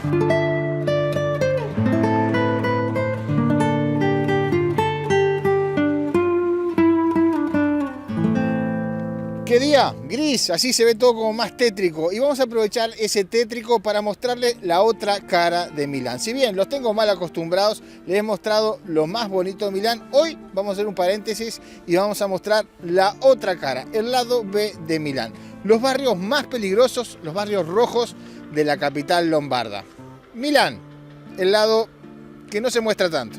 ¿Qué día? Gris, así se ve todo como más tétrico. Y vamos a aprovechar ese tétrico para mostrarles la otra cara de Milán. Si bien los tengo mal acostumbrados, les he mostrado lo más bonito de Milán. Hoy vamos a hacer un paréntesis y vamos a mostrar la otra cara, el lado B de Milán. Los barrios más peligrosos, los barrios rojos de la capital lombarda. Milán, el lado que no se muestra tanto.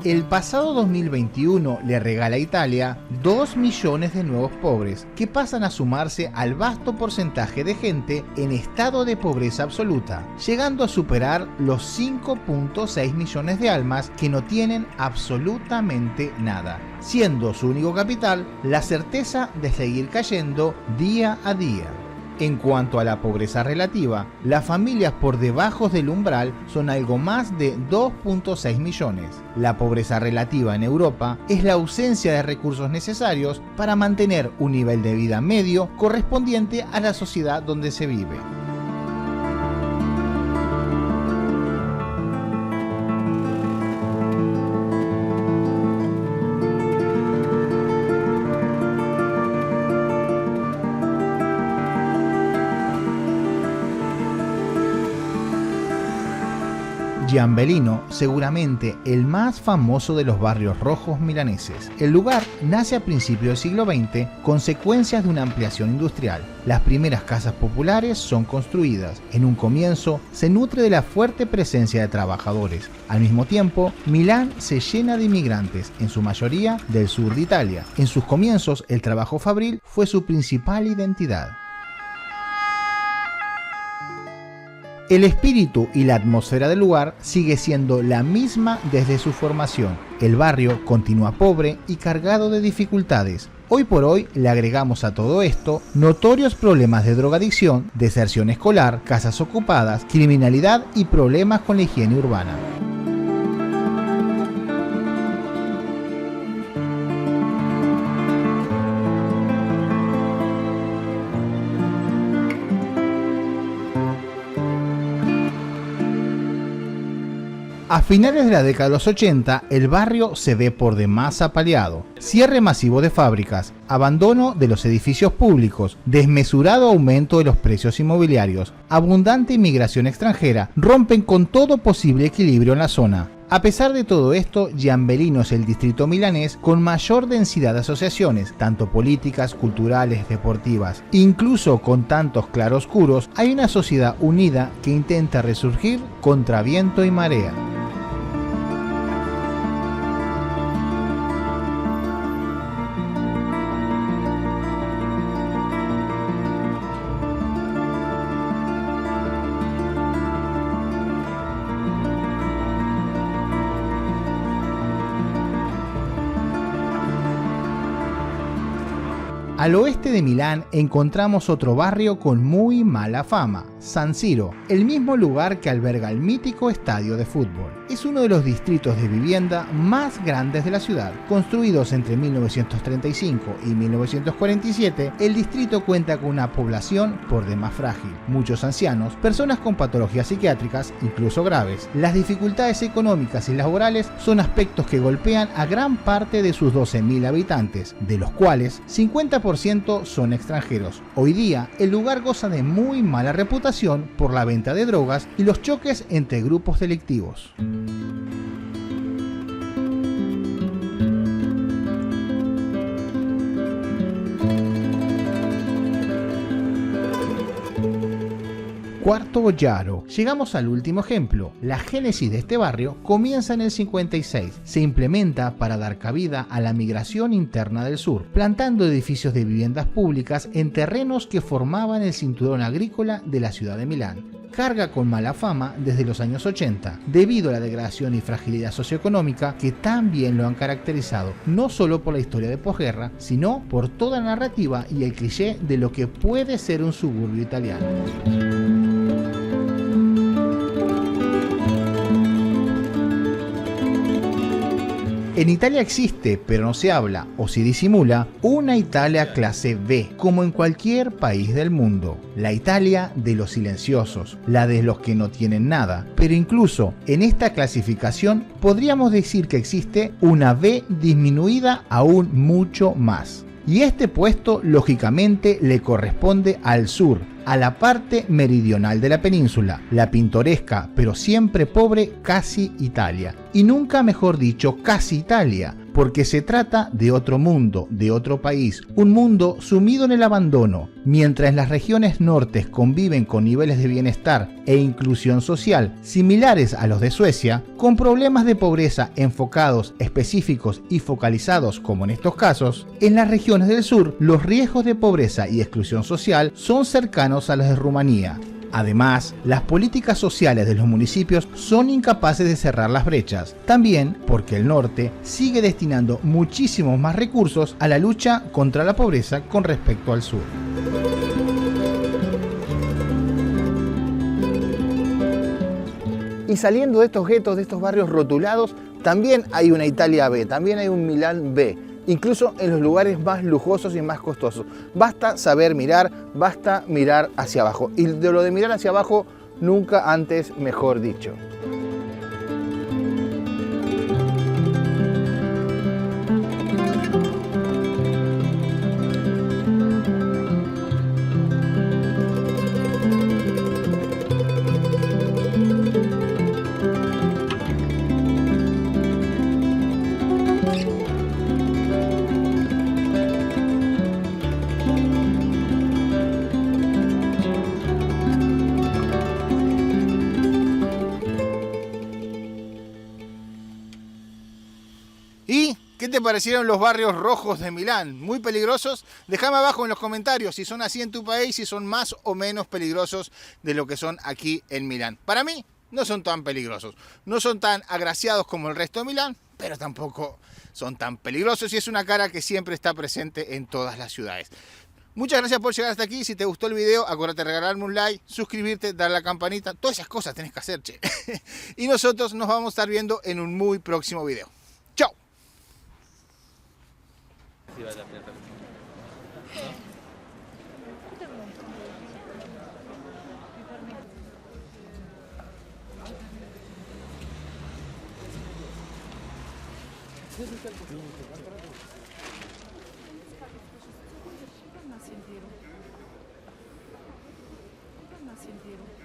El pasado 2021 le regala a Italia 2 millones de nuevos pobres, que pasan a sumarse al vasto porcentaje de gente en estado de pobreza absoluta, llegando a superar los 5.6 millones de almas que no tienen absolutamente nada, siendo su único capital la certeza de seguir cayendo día a día. En cuanto a la pobreza relativa, las familias por debajo del umbral son algo más de 2.6 millones. La pobreza relativa en Europa es la ausencia de recursos necesarios para mantener un nivel de vida medio correspondiente a la sociedad donde se vive. Giambellino, seguramente el más famoso de los barrios rojos milaneses. El lugar nace a principios del siglo XX, consecuencias de una ampliación industrial. Las primeras casas populares son construidas. En un comienzo, se nutre de la fuerte presencia de trabajadores. Al mismo tiempo, Milán se llena de inmigrantes, en su mayoría del sur de Italia. En sus comienzos, el trabajo fabril fue su principal identidad. El espíritu y la atmósfera del lugar sigue siendo la misma desde su formación. El barrio continúa pobre y cargado de dificultades. Hoy por hoy le agregamos a todo esto notorios problemas de drogadicción, deserción escolar, casas ocupadas, criminalidad y problemas con la higiene urbana. A finales de la década de los 80, el barrio se ve por demás apaleado. Cierre masivo de fábricas, abandono de los edificios públicos, desmesurado aumento de los precios inmobiliarios, abundante inmigración extranjera, rompen con todo posible equilibrio en la zona. A pesar de todo esto, Giambellino es el distrito milanés con mayor densidad de asociaciones, tanto políticas, culturales, deportivas. Incluso con tantos claroscuros, hay una sociedad unida que intenta resurgir contra viento y marea. Al oeste de Milán encontramos otro barrio con muy mala fama, San Siro, el mismo lugar que alberga el mítico estadio de fútbol. Es uno de los distritos de vivienda más grandes de la ciudad. Construidos entre 1935 y 1947, el distrito cuenta con una población por demás frágil, muchos ancianos, personas con patologías psiquiátricas, incluso graves. Las dificultades económicas y laborales son aspectos que golpean a gran parte de sus 12.000 habitantes, de los cuales 50% son extranjeros. Hoy día, el lugar goza de muy mala reputación por la venta de drogas y los choques entre grupos delictivos. Quarto Ollaro. Llegamos al último ejemplo. La génesis de este barrio comienza en el 56. Se implementa para dar cabida a la migración interna del sur, plantando edificios de viviendas públicas en terrenos que formaban el cinturón agrícola de la ciudad de Milán. Carga con mala fama desde los años 80, debido a la degradación y fragilidad socioeconómica que también lo han caracterizado, no solo por la historia de posguerra, sino por toda la narrativa y el cliché de lo que puede ser un suburbio italiano. En Italia existe, pero no se habla o se disimula, una Italia clase B, como en cualquier país del mundo. La Italia de los silenciosos, la de los que no tienen nada. Pero incluso en esta clasificación podríamos decir que existe una B disminuida aún mucho más. Y este puesto lógicamente le corresponde al sur, a la parte meridional de la península, la pintoresca pero siempre pobre casi Italia. Y nunca mejor dicho casi Italia, porque se trata de otro mundo, de otro país, un mundo sumido en el abandono, mientras las regiones nortes conviven con niveles de bienestar e inclusión social similares a los de Suecia, con problemas de pobreza enfocados, específicos y focalizados como en estos casos, en las regiones del sur los riesgos de pobreza y exclusión social son cercanos a los de Rumanía. Además, las políticas sociales de los municipios son incapaces de cerrar las brechas, también porque el norte sigue destinando muchísimos más recursos a la lucha contra la pobreza con respecto al sur. Y saliendo de estos guetos, de estos barrios rotulados, también hay una Italia B, también hay un Milán B. Incluso en los lugares más lujosos y más costosos. Basta saber mirar, basta mirar hacia abajo. Y de lo de mirar hacia abajo, nunca antes mejor dicho. ¿Y qué te parecieron los barrios rojos de Milán? ¿Muy peligrosos? Déjame abajo en los comentarios si son así en tu país, si son más o menos peligrosos de lo que son aquí en Milán. Para mí no son tan peligrosos, no son tan agraciados como el resto de Milán, pero tampoco son tan peligrosos y es una cara que siempre está presente en todas las ciudades. Muchas gracias por llegar hasta aquí. Si te gustó el video, acuérdate de regalarme un like, suscribirte, darle a la campanita. Todas esas cosas tenés que hacer, che. Y nosotros nos vamos a estar viendo en un muy próximo video. ¡Chao! Nascimento.